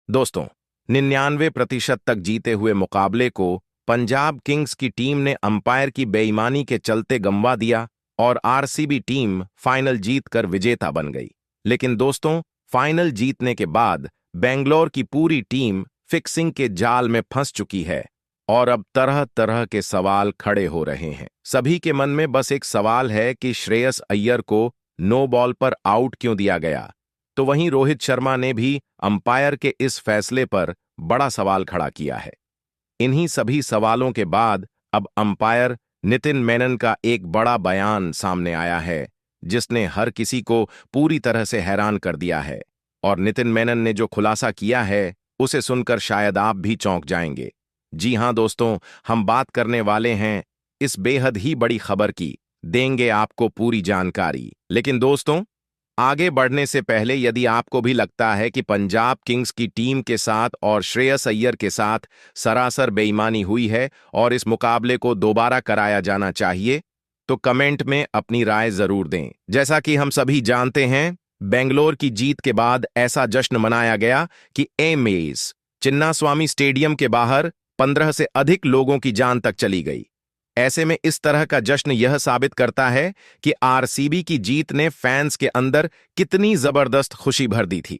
दोस्तों, 99% तक जीते हुए मुकाबले को पंजाब किंग्स की टीम ने अंपायर की बेईमानी के चलते गंवा दिया और आरसीबी टीम फाइनल जीतकर विजेता बन गई। लेकिन दोस्तों, फाइनल जीतने के बाद बेंगलोर की पूरी टीम फिक्सिंग के जाल में फंस चुकी है और अब तरह तरह के सवाल खड़े हो रहे हैं। सभी के मन में बस एक सवाल है कि श्रेयस अय्यर को नो बॉल पर आउट क्यों दिया गया। तो वहीं रोहित शर्मा ने भी अंपायर के इस फैसले पर बड़ा सवाल खड़ा किया है। इन्हीं सभी सवालों के बाद अब अंपायर नितिन मेनन का एक बड़ा बयान सामने आया है, जिसने हर किसी को पूरी तरह से हैरान कर दिया है। और नितिन मेनन ने जो खुलासा किया है, उसे सुनकर शायद आप भी चौंक जाएंगे। जी हां दोस्तों, हम बात करने वाले हैं इस बेहद ही बड़ी खबर की। देंगे आपको पूरी जानकारी। लेकिन दोस्तों, आगे बढ़ने से पहले यदि आपको भी लगता है कि पंजाब किंग्स की टीम के साथ और श्रेयस अय्यर के साथ सरासर बेईमानी हुई है और इस मुकाबले को दोबारा कराया जाना चाहिए, तो कमेंट में अपनी राय जरूर दें। जैसा कि हम सभी जानते हैं, बेंगलोर की जीत के बाद ऐसा जश्न मनाया गया कि एमेज चिन्नास्वामी स्टेडियम के बाहर 15 से अधिक लोगों की जान तक चली गई। ऐसे में इस तरह का जश्न यह साबित करता है कि आरसीबी की जीत ने फैंस के अंदर कितनी जबरदस्त खुशी भर दी थी।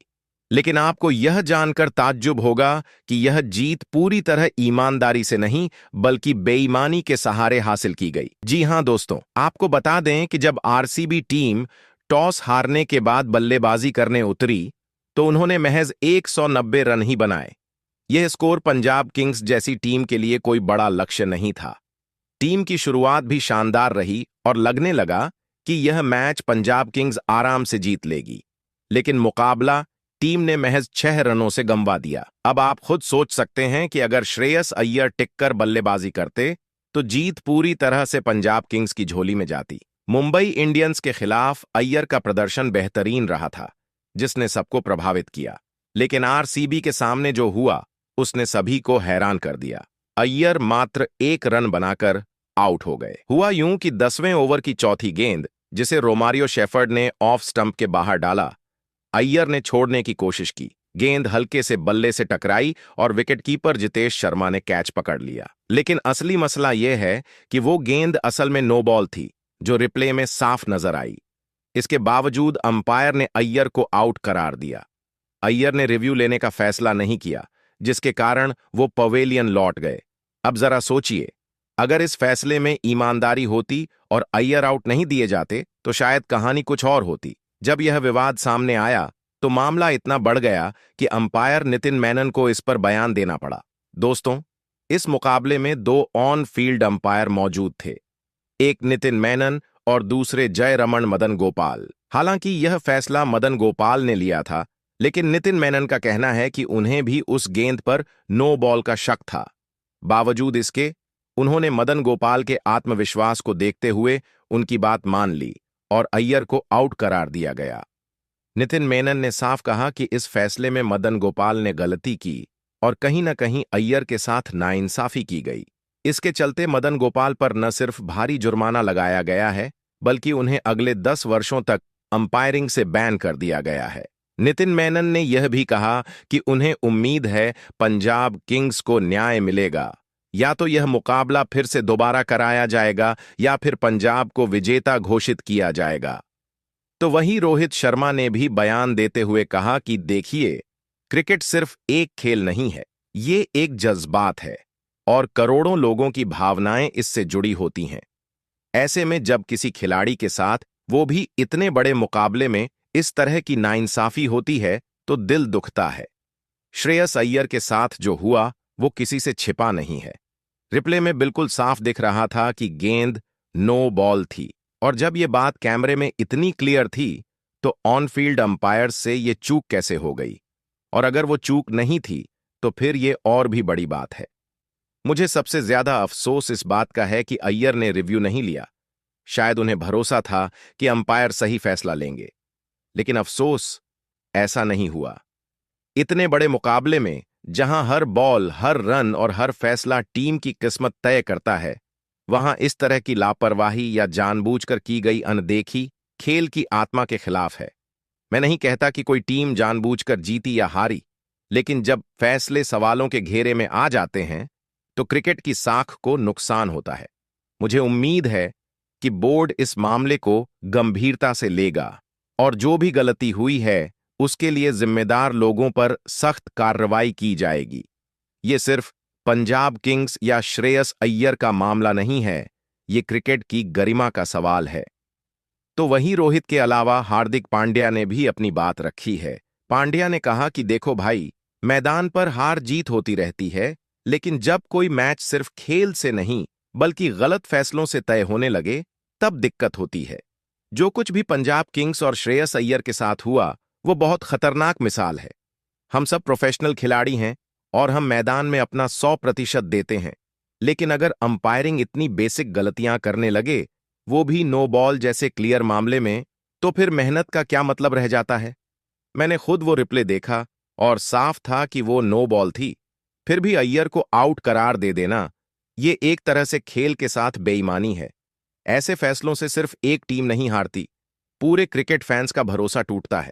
लेकिन आपको यह जानकर ताज्जुब होगा कि यह जीत पूरी तरह ईमानदारी से नहीं, बल्कि बेईमानी के सहारे हासिल की गई। जी हां दोस्तों, आपको बता दें कि जब आरसीबी टीम टॉस हारने के बाद बल्लेबाजी करने उतरी, तो उन्होंने महज 190 रन ही बनाए। यह स्कोर पंजाब किंग्स जैसी टीम के लिए कोई बड़ा लक्ष्य नहीं था। टीम की शुरुआत भी शानदार रही और लगने लगा कि यह मैच पंजाब किंग्स आराम से जीत लेगी। लेकिन मुकाबला टीम ने महज 6 रनों से गंवा दिया। अब आप खुद सोच सकते हैं कि अगर श्रेयस अय्यर टिककर बल्लेबाजी करते, तो जीत पूरी तरह से पंजाब किंग्स की झोली में जाती। मुंबई इंडियंस के खिलाफ अय्यर का प्रदर्शन बेहतरीन रहा था, जिसने सबको प्रभावित किया। लेकिन आरसीबी के सामने जो हुआ, उसने सभी को हैरान कर दिया। अय्यर मात्र 1 रन बनाकर आउट हो गए। हुआ यूं कि 10वें ओवर की चौथी गेंद, जिसे रोमारियो शेफर्ड ने ऑफ स्टंप के बाहर डाला, अय्यर ने छोड़ने की कोशिश की। गेंद हल्के से बल्ले से टकराई और विकेटकीपर जितेश शर्मा ने कैच पकड़ लिया। लेकिन असली मसला यह है कि वो गेंद असल में नो बॉल थी, जो रिप्ले में साफ नजर आई। इसके बावजूद अंपायर ने अय्यर को आउट करार दिया। अय्यर ने रिव्यू लेने का फैसला नहीं किया, जिसके कारण वो पवेलियन लौट गए। अब जरा सोचिए, अगर इस फैसले में ईमानदारी होती और अय्यर आउट नहीं दिए जाते, तो शायद कहानी कुछ और होती। जब यह विवाद सामने आया, तो मामला इतना बढ़ गया कि अंपायर नितिन मेनन को इस पर बयान देना पड़ा। दोस्तों, इस मुकाबले में 2 ऑन फील्ड अंपायर मौजूद थे, एक नितिन मेनन और दूसरे जयरमण मदन गोपाल। हालांकि यह फैसला मदन गोपाल ने लिया था, लेकिन नितिन मेनन का कहना है कि उन्हें भी उस गेंद पर नो बॉल का शक था। बावजूद इसके, उन्होंने मदन गोपाल के आत्मविश्वास को देखते हुए उनकी बात मान ली और अय्यर को आउट करार दिया गया। नितिन मेनन ने साफ कहा कि इस फैसले में मदन गोपाल ने गलती की और कहीं न कहीं अय्यर के साथ नाइंसाफी की गई। इसके चलते मदन गोपाल पर न सिर्फ भारी जुर्माना लगाया गया है, बल्कि उन्हें अगले 10 वर्षों तक अंपायरिंग से बैन कर दिया गया है। नितिन मेनन ने यह भी कहा कि उन्हें उम्मीद है पंजाब किंग्स को न्याय मिलेगा। या तो यह मुकाबला फिर से दोबारा कराया जाएगा या फिर पंजाब को विजेता घोषित किया जाएगा। तो वहीं रोहित शर्मा ने भी बयान देते हुए कहा कि देखिए, क्रिकेट सिर्फ एक खेल नहीं है, ये एक जज्बात है और करोड़ों लोगों की भावनाएं इससे जुड़ी होती हैं। ऐसे में जब किसी खिलाड़ी के साथ, वो भी इतने बड़े मुकाबले में, इस तरह की नाइंसाफी होती है, तो दिल दुखता है। श्रेयस अय्यर के साथ जो हुआ, वो किसी से छिपा नहीं है। रिप्ले में बिल्कुल साफ दिख रहा था कि गेंद नो बॉल थी, और जब ये बात कैमरे में इतनी क्लियर थी, तो ऑन फील्ड अंपायर से ये चूक कैसे हो गई? और अगर वो चूक नहीं थी, तो फिर ये और भी बड़ी बात है। मुझे सबसे ज्यादा अफसोस इस बात का है कि अय्यर ने रिव्यू नहीं लिया। शायद उन्हें भरोसा था कि अंपायर सही फैसला लेंगे, लेकिन अफसोस, ऐसा नहीं हुआ। इतने बड़े मुकाबले में, जहां हर बॉल, हर रन और हर फैसला टीम की किस्मत तय करता है, वहां इस तरह की लापरवाही या जानबूझकर की गई अनदेखी खेल की आत्मा के खिलाफ है। मैं नहीं कहता कि कोई टीम जानबूझकर जीती या हारी, लेकिन जब फैसले सवालों के घेरे में आ जाते हैं तो क्रिकेट की साख को नुकसान होता है। मुझे उम्मीद है कि बोर्ड इस मामले को गंभीरता से लेगा और जो भी गलती हुई है उसके लिए जिम्मेदार लोगों पर सख्त कार्रवाई की जाएगी। ये सिर्फ पंजाब किंग्स या श्रेयस अय्यर का मामला नहीं है, ये क्रिकेट की गरिमा का सवाल है। तो वहीं रोहित के अलावा हार्दिक पांड्या ने भी अपनी बात रखी है। पांड्या ने कहा कि देखो भाई, मैदान पर हार जीत होती रहती है, लेकिन जब कोई मैच सिर्फ खेल से नहीं बल्कि गलत फैसलों से तय होने लगे तब दिक्कत होती है। जो कुछ भी पंजाब किंग्स और श्रेयस अय्यर के साथ हुआ वो बहुत खतरनाक मिसाल है। हम सब प्रोफेशनल खिलाड़ी हैं और हम मैदान में अपना 100% देते हैं, लेकिन अगर अंपायरिंग इतनी बेसिक गलतियां करने लगे, वो भी नो बॉल जैसे क्लियर मामले में, तो फिर मेहनत का क्या मतलब रह जाता है। मैंने खुद वो रिप्ले देखा और साफ था कि वो नो बॉल थी, फिर भी अय्यर को आउट करार दे देना, ये एक तरह से खेल के साथ बेईमानी है। ऐसे फैसलों से सिर्फ एक टीम नहीं हारती, पूरे क्रिकेट फैंस का भरोसा टूटता है।